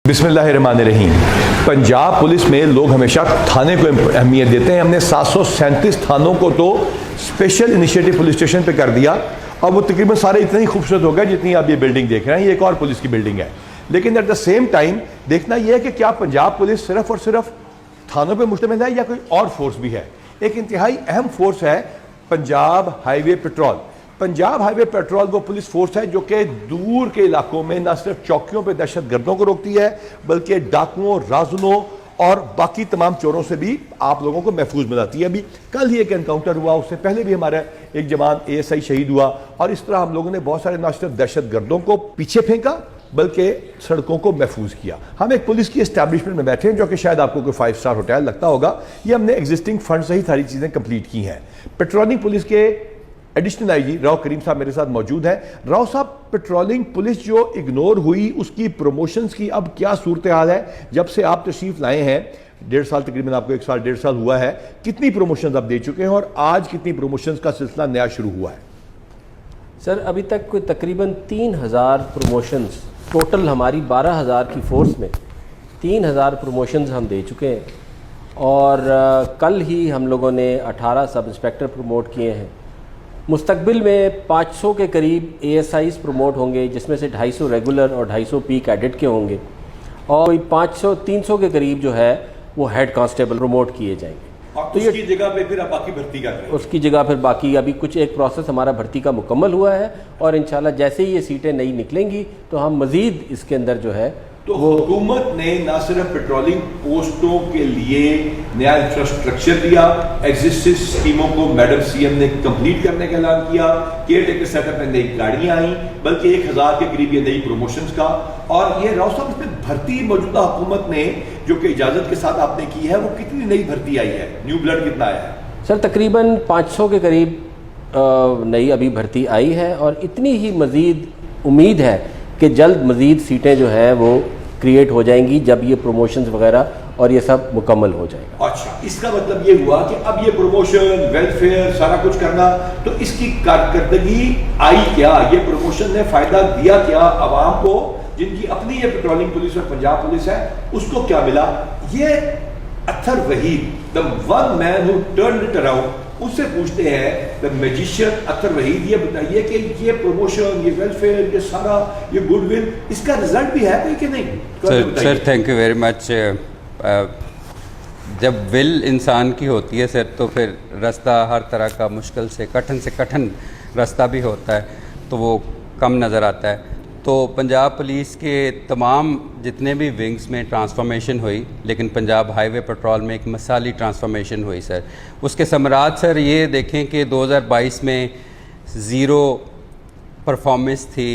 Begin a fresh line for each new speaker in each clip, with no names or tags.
बिस्मिल्लाहिर्रहमानिर्रहीम। पंजाब पुलिस में लोग हमेशा थाने को अहमियत देते हैं। हमने 737 थानों को तो स्पेशल इनिशिएटिव पुलिस स्टेशन पे कर दिया और वो तकरीबन सारे इतने ही खूबसूरत हो गए जितनी आप ये बिल्डिंग देख रहे हैं। ये एक और पुलिस की बिल्डिंग है, लेकिन एट द सेम टाइम देखना यह है कि क्या पंजाब पुलिस सिर्फ और सिर्फ थानों पर मुश्तमिल है या कोई और फोर्स भी है। एक इंतहाई अहम फोर्स है Punjab highway petrol. Punjab highway petrol वो पुलिस फोर्स है जो कि दूर के इलाकों में न सिर्फ चौकियों पे दहशत गर्दों को रोकती है बल्कि डाकुओं, राजुनों और बाकी तमाम चोरों से भी आप लोगों को महफूज बनाती है। अभी कल ही एक एनकाउंटर हुआ, उससे पहले भी हमारा एक जवान ASI शहीद हुआ और इस तरह हम लोगों ने बहुत सारे न सिर्फ दहशत गर्दों को पीछे फेंका बल्कि सड़कों को महफूज किया। हम एक पुलिस की एस्टैब्लिशमेंट में बैठे हैं जो कि शायद आपको कोई 5 स्टार होटल लगता होगा। ये हमने एग्जिस्टिंग फंड से ही सारी चीज़ें कंप्लीट की हैं। पेट्रोलिंग पुलिस के एडिशनल IG राव करीम साहब मेरे साथ मौजूद हैं। राव साहब, पेट्रोलिंग पुलिस जो इग्नोर हुई उसकी प्रमोशंस की अब क्या सूरत हाल है? जब से आप तशरीफ लाए हैं 1.5 साल, तकरीबन आपको 1 साल 1.5 साल हुआ है, कितनी प्रमोशंस आप दे चुके हैं और आज कितनी प्रमोशंस का सिलसिला नया शुरू हुआ है?
सर, अभी तक कोई तकरीबन 3000 प्रमोशंस, टोटल हमारी 12000 की फोर्स में 3000 प्रमोशंस हम दे चुके हैं और कल ही हम लोगों ने 18 सब इंस्पेक्टर प्रमोट किए हैं। मुस्तकबिल में 500 के करीब ASIs प्रमोट होंगे, जिसमें से 250 रेगुलर और 250 पी कैडेट के होंगे और कोई 300 के करीब जो है वो हेड कांस्टेबल प्रमोट किए जाएंगे।
तो उसकी जगह पे फिर आप बाकी भर्ती कर रहे हैं? उसकी
जगह फिर बाकी अभी कुछ एक प्रोसेस हमारा भर्ती का मुकम्मल हुआ है और इंशाल्लाह जैसे ही ये सीटें नई निकलेंगी तो हम मज़ीद इसके अंदर जो है
तो हुकूमत ने न सिर्फ पेट्रोलिंग पोस्टों के लिए नया इंफ्रास्ट्रक्चर दिया, एग्जिस्टिंग स्कीमों को मैडम CM ने कंप्लीट करने का ऐलान किया, केयर टेकर सेटअप में नई गाड़ियां आई, बल्कि 1000 के करीब ये नई प्रमोशंस का। और ये राव साहब, इसमें भर्ती मौजूदा हुकूमत ने जो कि इजाजत के साथ आपने की है, वो कितनी नई भर्ती आई है? न्यू ब्लड कितना आया है?
सर, तकरीबन 500 के करीब नई अभी भर्ती आई है और इतनी ही मज़ीद उम्मीद है कि जल्द मज़ीद सीटें जो है वो क्रिएट हो जाएंगी जब ये प्रमोशंस वगैरह और ये सब मुकम्मल हो जाएगा।
अच्छा, इसका मतलब ये हुआ कि अब ये प्रमोशन, वेलफेयर, सारा कुछ करना, तो इसकी कारकर्दगी आई क्या? ये प्रमोशन ने फायदा दिया क्या आवाम को जिनकी अपनी ये पेट्रोलिंग पुलिस और पंजाब पुलिस है, उसको क्या मिला? ये Attar Waheed, the one man who turned it around, उससे पूछते हैं द मैजिशियन अत्तर वहीद, ये बताइए कि ये प्रमोशन, ये वेलफेयर, ये सारा, ये गुडविल, इसका रिजल्ट भी है कोई कि नहीं?
Sir thank you very much. जब विल इंसान की होती है सर, तो फिर रास्ता हर तरह का मुश्किल से कठिन रास्ता भी होता है तो वो कम नज़र आता है। तो पंजाब पुलिस के तमाम जितने भी विंग्स में ट्रांसफॉर्मेशन हुई, लेकिन पंजाब हाईवे पेट्रोल में एक मिसाली ट्रांसफॉर्मेशन हुई सर। उसके समरात सर ये देखें कि 2022 में 0 परफॉर्मेंस थी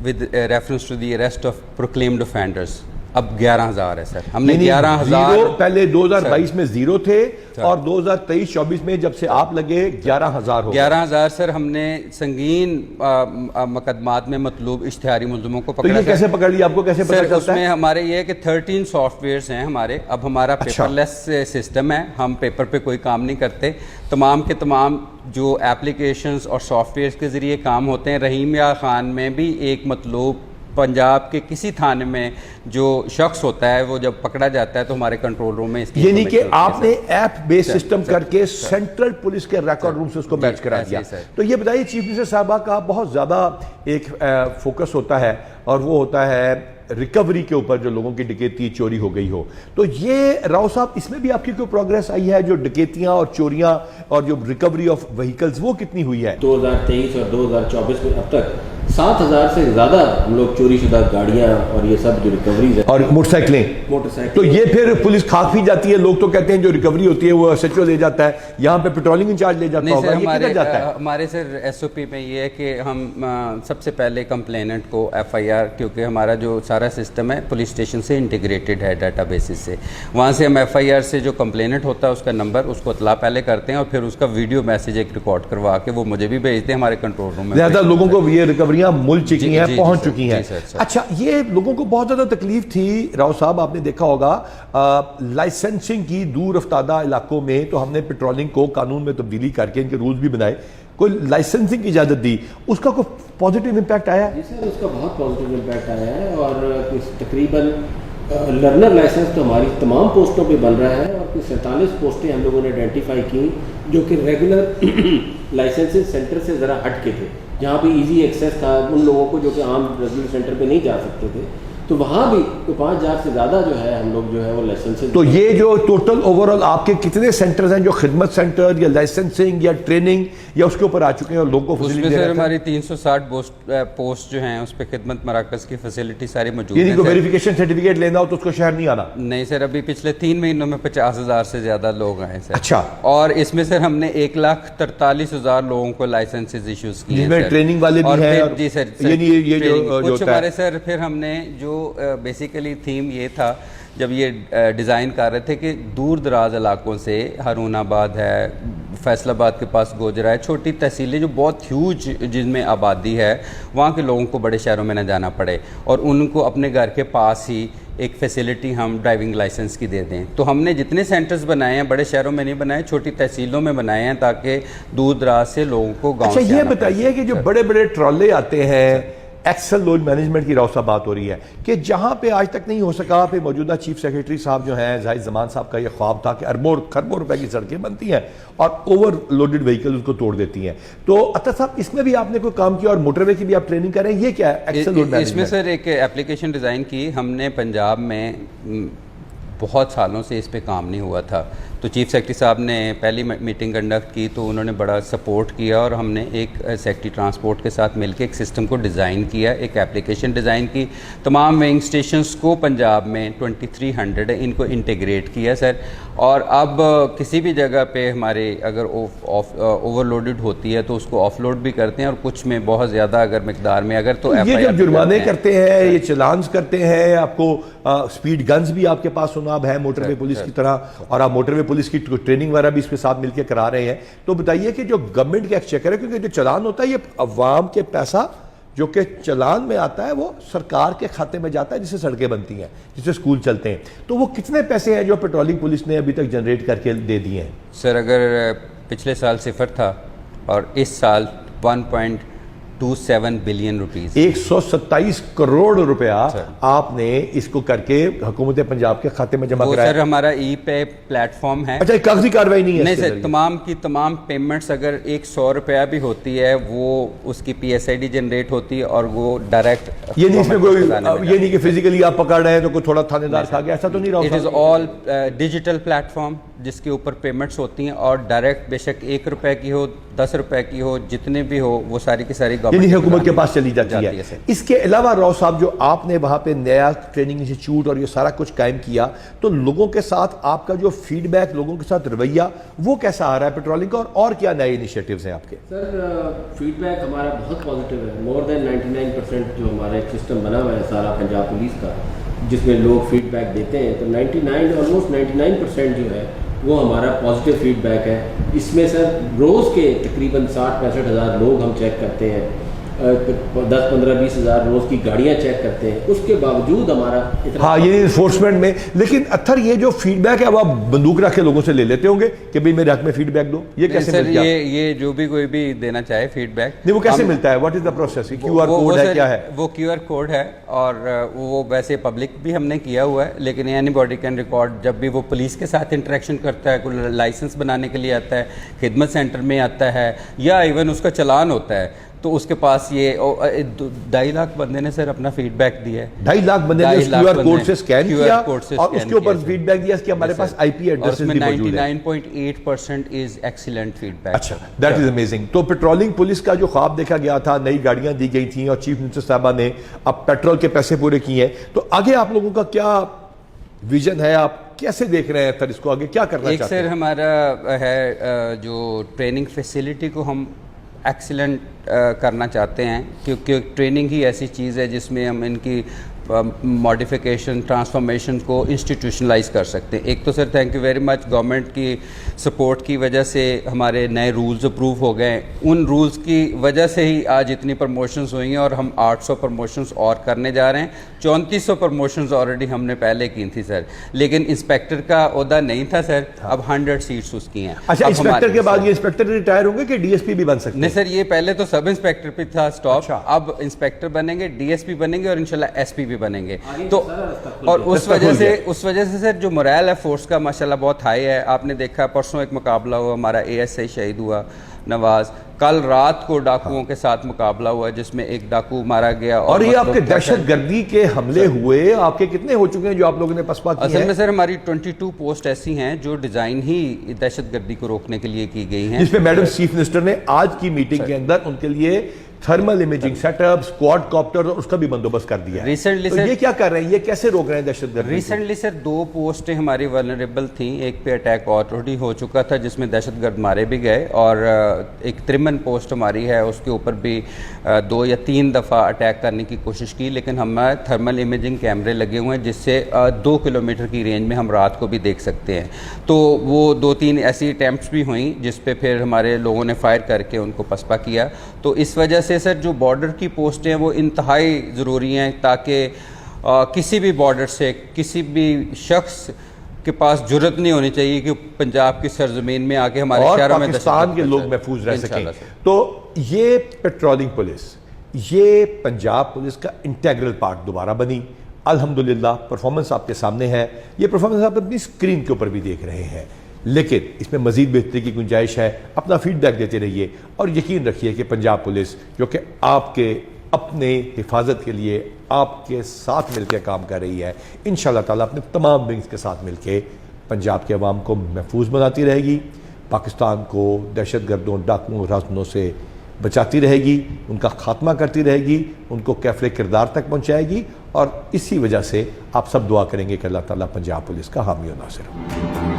with reference to the arrest of proclaimed offenders. अब 11,000 है सर। हमने 11,000
पहले 2022 में 0 थे और 2023-24 में जब से आप लगे 11,000 हो।
11,000 सर हमने संगीन मुकदमात में मतलूब इश्तिहारी मुल्ज़िमों को पकड़ा।
तो ये कैसे पकड़ लिया? आपको कैसे पता चलता है?
उसमें हमारे ये है कि 13 सॉफ्टवेयर्स हैं हमारे। अब हमारा पेपरलेस सिस्टम है, हम पेपर पे कोई काम नहीं करते। तमाम के तमाम जो एप्लीकेशंस और सॉफ्टवेयर्स के ज़रिए काम होते हैं। रहीम या खान में भी एक मतलूब पंजाब के किसी थाने में जो शख्स होता है वो जब पकड़ा जाता है तो हमारे कंट्रोल रूम में इसकी,
यानी कि आपने ऐप बेस्ड सिस्टम करके सेंट्रल पुलिस के रिकॉर्ड रूम से उसको मैच करा दिया। तो ये बताइए, चीफ मिनिस्टर साहबा का बहुत ज़्यादा एक फोकस होता है और वो होता है रिकवरी के ऊपर, जो लोगों की डकैती चोरी हो गई हो। तो ये राव साहब, इसमें भी आपकी कोई प्रोग्रेस आई है? जो डकैतियां और चोरियां और जो रिकवरी ऑफ व्हीकल्स, वो कितनी हुई है?
2023 और 2024 में अब तक 7000 से ज़्यादा हम लोग चोरी शुदा गाड़ियाँ और ये सब जो रिकवरीज है
और मोटरसाइकिलें। तो ये फिर पुलिस खाक भी जाती है। लोग तो कहते हैं जो रिकवरी होती है वो SHO ले जाता है, यहाँ पे पेट्रोलिंग इंचार्ज ले जाता होगा।
हमारे सर SOP में ये है कि हम सबसे पहले कंप्लेनेंट को FIR, क्योंकि हमारा जो सारा सिस्टम है पुलिस स्टेशन से इंटीग्रेटेड है डाटा बेसिस से, वहाँ से हम FIR से जो कंप्लेनेंट होता है उसका नंबर, उसको इतला पहले करते हैं और फिर उसका वीडियो मैसेज एक रिकॉर्ड करवा के वो मुझे भी भेजते हैं हमारे कंट्रोल रूम में।
ज़्यादा लोगों को ये रिकवरियाँ मुल चुकी हैं, पहुंच चुकी हैं। अच्छा, ये लोगों को बहुत ज़्यादा तकलीफ थी राव साहब, आपने देखा होगा लाइसेंसिंग की दूर अफ्तादा इलाकों में, तो हमने पेट्रोलिंग को कानून में तब्दीली करके इनके रूल्स भी बनाए, कोई लाइसेंसिंग की इजाज़त दी, उसका कोई पॉजिटिव इम्पैक्ट आया?
जी सर, उसका बहुत पॉजिटिव इम्पैक्ट आया है और तकरीबन लर्नर लाइसेंस तो हमारी तमाम पोस्टों पे बन रहा है और कुछ 47 पोस्टें हम लोगों ने आइडेंटिफाई की जो कि रेगुलर लाइसेंसिंग सेंटर से ज़रा हट के थे, जहाँ पे इजी एक्सेस था उन लोगों को जो कि आम रेगुलर सेंटर पे नहीं जा सकते थे। तो वहाँ भी तो 5000 से ज़्यादा जो है हम लोग जो है वो लाइसेंसेस।
तो ये जो टोटल ओवरऑल आपके कितने सेंटर्स हैं जो खिदमत सेंटर या लाइसेंसिंग या ट्रेनिंग या उसके ऊपर आ चुके हैं और लोगों को
उसमें सर हमारी 360 पोस्ट जो हैं उस पर खिदमत मराकज़ की फैसिलिटी सारी मौजूद है।
वेरिफिकेशन सर्टिफिकेट लेना हो तो उसको शहर नहीं आना?
नहीं सर, अभी पिछले 3 महीनों में 50,000 से ज़्यादा लोग आए सर।
अच्छा।
और इसमें सर हमने 1,43,000 लोगों को लाइसेंसेज इश्यूज किए हैं,
जिसमें ट्रेनिंग वाले भी हैं।
जी सर,
ये जो
कुछ हमारे सर फिर हमने जो बेसिकली थीम ये था जब ये डिज़ाइन कर रहे थे कि दूर दराज इलाकों से हारूनाबाद है, फैसलाबाद के पास गोजरा है, छोटी तहसीलें जो बहुत ह्यूज जिनमें आबादी है, वहाँ के लोगों को बड़े शहरों में ना जाना पड़े और उनको अपने घर के पास ही एक फैसिलिटी हम ड्राइविंग लाइसेंस की दे दें। तो हमने जितने सेंटर्स बनाए हैं बड़े शहरों में नहीं बनाए, छोटी तहसीलों में बनाए हैं ताकि दूर दराज से लोगों को गाँव।
अच्छा, ये बताइए कि जो बड़े बड़े ट्रॉले आते हैं, एक्सेल लोड मैनेजमेंट की रौसा बात हो रही है कि जहां पे आज तक नहीं हो सका, पे मौजूदा चीफ सेक्रेटरी साहब जो हैं जाहिद जमान साहब का ये ख्वाब था कि अरबों खरबों रुपए की सड़कें बनती हैं और ओवरलोडेड व्हीकल उसको तोड़ देती हैं। तो अतर साहब इसमें भी आपने कोई काम किया और मोटरवे की भी आप ट्रेनिंग कर रहे हैं, ये क्या है एक्सेल लोड मैनेजमेंट?
इसमें सर एक एप्लीकेशन डिज़ाइन की हमने पंजाब में, बहुत सालों से इस पे काम नहीं हुआ था, तो चीफ सेक्रेटरी साहब ने पहली मीटिंग कंडक्ट की तो उन्होंने बड़ा सपोर्ट किया और हमने एक सेक्रेटरी ट्रांसपोर्ट के साथ मिलकर एक सिस्टम को डिज़ाइन किया, एक एप्लीकेशन डिज़ाइन की, तमाम वेइंग स्टेशंस को पंजाब में 2300 है इनको इंटीग्रेट किया सर। और अब किसी भी जगह पे हमारे अगर ओवरलोडेड होती है तो उसको ऑफलोड भी करते हैं और कुछ में बहुत ज़्यादा अगर मिकदार में अगर तो
ये जो जुर्माने करते हैं, ये चलान्स करते हैं, आपको स्पीड गन्स भी आपके पास सुनाब है मोटरवे पुलिस की तरह और आप मोटरवे पुलिस की ट्रेनिंग वगैरह भी इसके साथ मिलकर करा रहे हैं। तो बताइए कि जो गवर्नमेंट का एक्सचेकर है, क्योंकि जो चलान होता है ये अवाम के पैसा जो कि चलान में आता है वो सरकार के खाते में जाता है, जिससे सड़कें बनती हैं, जिससे स्कूल चलते हैं। तो वो कितने पैसे हैं जो पेट्रोलिंग पुलिस ने अभी तक जनरेट करके दे दिए हैं?
सर अगर पिछले साल 0 था और इस साल 1.27 बिलियन रुपीस,
127 करोड़ रुपया आपने इसको करके हुकूमत पंजाब के खाते में जमा कराया।
सर हमारा ई पे प्लेटफॉर्म है।
अच्छा, कागजी कार्रवाई नहीं है?
नहीं सर, तमाम की तमाम पेमेंट्स अगर 100 रुपया भी होती है वो उसकी PSID जनरेट होती है और वो डायरेक्ट,
ये नहीं इसमें कोई ये नहीं कि फिजिकली आप पकड़ रहे हैं तो कोई थोड़ा थानेदार खा गया, ऐसा तो नहीं रहा?
It is all digital platform जिसके ऊपर पेमेंट्स होती हैं और डायरेक्ट, बेशक 1 रुपए की हो 10 रुपए की हो जितने भी हो वो सारी की सारी
हुकूमत के पास चली जाती है। इसके अलावा राव साहब जो आपने वहां पे नया ट्रेनिंग इंस्टीट्यूट और ये सारा कुछ कायम किया, तो लोगों के साथ आपका जो फीडबैक, लोगों के साथ रवैया वो कैसा आ रहा है पेट्रोलिंग का, और क्या नए इनिशिएटिव्स हैं आपके?
सर फीडबैक हमारा बहुत पॉजिटिव है। मोर देन 99% जो हमारा एक सिस्टम बना हुआ है सारा पंजाब पुलिस का, जिसमें लोग फीडबैक देते हैं, तो 99% जो है वो हमारा पॉजिटिव फीडबैक है। इसमें सर रोज़ के तकरीबन 60-65 हज़ार लोग हम चेक करते हैं, 10-15-20 हज़ार रोज़ की गाड़ियाँ चेक करते हैं, उसके बावजूद हमारा
हाँ ये इन्फोर्समेंट में। लेकिन अत्थर ये जो फीडबैक है अब आप बंदूक रख के लोगों से ले लेते होंगे कि भाई मेरे हक में फीडबैक दो, ये कैसे
सर?
मिलता है?
ये जो भी कोई भी देना चाहे फीडबैक,
नहीं वो कैसे मिलता है? What is the process? QR code है, क्या है
वो? QR कोड है और वो वैसे पब्लिक भी हमने किया हुआ है, लेकिन एनी बॉडी कैन रिकॉर्ड जब भी वो पुलिस के साथ इंटरेक्शन करता है, कोई लाइसेंस बनाने के लिए आता है, खिदमत सेंटर में आता है या इवन उसका चलान होता है, तो उसके पास ये 2.5 लाख बंदे ने सर अपना फीडबैक दिया है।
2.5 लाख बंदे ने QR कोड से स्कैन किया और उसके ऊपर फीडबैक दिया कि हमारे पास IP एड्रेस भी मौजूद है।
99.8% इज एक्सीलेंट फीडबैक।
अच्छा, दैट इज अमेजिंग। तो पेट्रोलिंग पुलिस का जो ख्वाब देखा गया था, नई गाड़ियां दी गई थी और चीफ मिनिस्टर साहबा ने अब पेट्रोल के पैसे पूरे किए हैं, तो आगे आप लोगों का क्या विजन है? आप कैसे देख रहे हैं सर इसको, आगे क्या करना चाहते हैं?
सर हमारा है जो ट्रेनिंग फैसिलिटी को हम एक्सीलेंट करना चाहते हैं, क्योंकि ट्रेनिंग ही ऐसी चीज़ है जिसमें हम इनकी मॉडिफिकेशन ट्रांसफॉर्मेशन को इंस्टीट्यूशनलाइज कर सकते हैं। एक तो sir thank you very much, government की सपोर्ट की वजह से हमारे नए रूल्स अप्रूव हो गए, उन रूल्स की वजह से ही आज इतनी प्रमोशंस हुई हैं और हम 800 प्रमोशंस और करने जा रहे हैं। 3400 प्रमोशंस ऑलरेडी हमने पहले की थी सर, लेकिन इंस्पेक्टर का ओहदा नहीं था सर, अब 100 सीट्स उसकी हैं।
अच्छा, इंस्पेक्टर के बाद ये इंस्पेक्टर रिटायर होंगे कि DSP भी बन सकते हैं?
नहीं सर, ये पहले तो सब इंस्पेक्टर पे था स्टॉप, अब इंस्पेक्टर बनेंगे, DSP बनेंगे और इंशाल्लाह SP भी भी बनेंगे।
आगे
तो
सारा रास्ता खुल
और
गया।
उस वजह से सर जो मोरल है फोर्स का माशाल्लाह बहुत हाई है। आपने देखा परसों एक मुकाबला हुआ, हमारा ASI शहीद हुआ नवाज, कल रात को डाकुओं के साथ मुकाबला हुआ जिसमें एक डाकू मारा गया।
और ये
मतलब
आपके दहशतगर्दी के हमले हुए आपके कितने हो चुके हैं जो आप लोगों ने पसपा किए
असल
हैं?
में सर हमारी 22 पोस्ट ऐसी हैं जो डिज़ाइन ही दहशतगर्दी को रोकने के लिए की गई हैं,
जिसमें मैडम चीफ मिनिस्टर ने आज की मीटिंग के अंदर उनके लिए thermal imaging setup, squad copter और उसका भी बंदोबस्त कर दिया है।
Recently,
तो
सर-
ये क्या कर रहे हैं, ये कैसे रोक रहे हैं दहशतगर्दी को?
रिसेंटली सर 2 पोस्टें हमारी वल्नरेबल थी, एक पे अटैक ऑलरेडी हो चुका था जिसमें दहशतगर्द मारे भी गए, और एक त्रिमन पोस्ट हमारी है उसके ऊपर भी 2 या 3 दफ़ा अटैक करने की कोशिश की, लेकिन हमारे थर्मल इमेजिंग कैमरे लगे हुए हैं जिससे 2 किलोमीटर की रेंज में हम रात को भी देख सकते हैं। तो वो 2-3 ऐसी अटैम्प्ट्स भी हुई जिस पे फिर हमारे लोगों ने फायर करके उनको पसपा किया। तो इस वजह से सर जो बॉर्डर की पोस्टें हैं वो इंतहाई ज़रूरी हैं ताकि किसी भी बॉर्डर से किसी भी शख्स के पास जुर्रत नहीं होनी चाहिए कि पंजाब की सरजमीन में आके हमारे
और
शहरों में
पाकिस्तान के
दहशत
लोग
गर्द
महफूज रह सकें।
इंशाल्लाह सर।
तो ये पेट्रोलिंग पुलिस, ये पंजाब पुलिस का इंटेग्रल पार्ट दोबारा बनी। अल्हम्दुलिल्लाह परफॉर्मेंस आपके सामने है, ये परफॉर्मेंस आप अपनी स्क्रीन के ऊपर भी देख रहे हैं, लेकिन इसमें मजीद बेहतरी की गुंजाइश है। अपना फीडबैक देते रहिए और यकीन रखिए कि पंजाब पुलिस जो कि आपके अपने हिफाजत के लिए आपके साथ मिलकर काम कर रही है, इंशाल्लाह ताला अपने तमाम विंग्स के साथ मिलकर पंजाब के अवाम को महफूज बनाती रहेगी, पाकिस्तान को दहशतगर्दों, डाकुओं, राजनों से बचाती रहेगी, उनका खात्मा करती रहेगी, उनको कैफले किरदार तक पहुँचाएगी। और इसी वजह से आप सब दुआ करेंगे कि अल्लाह ताला पंजाब पुलिस का हामी और नासिर हो।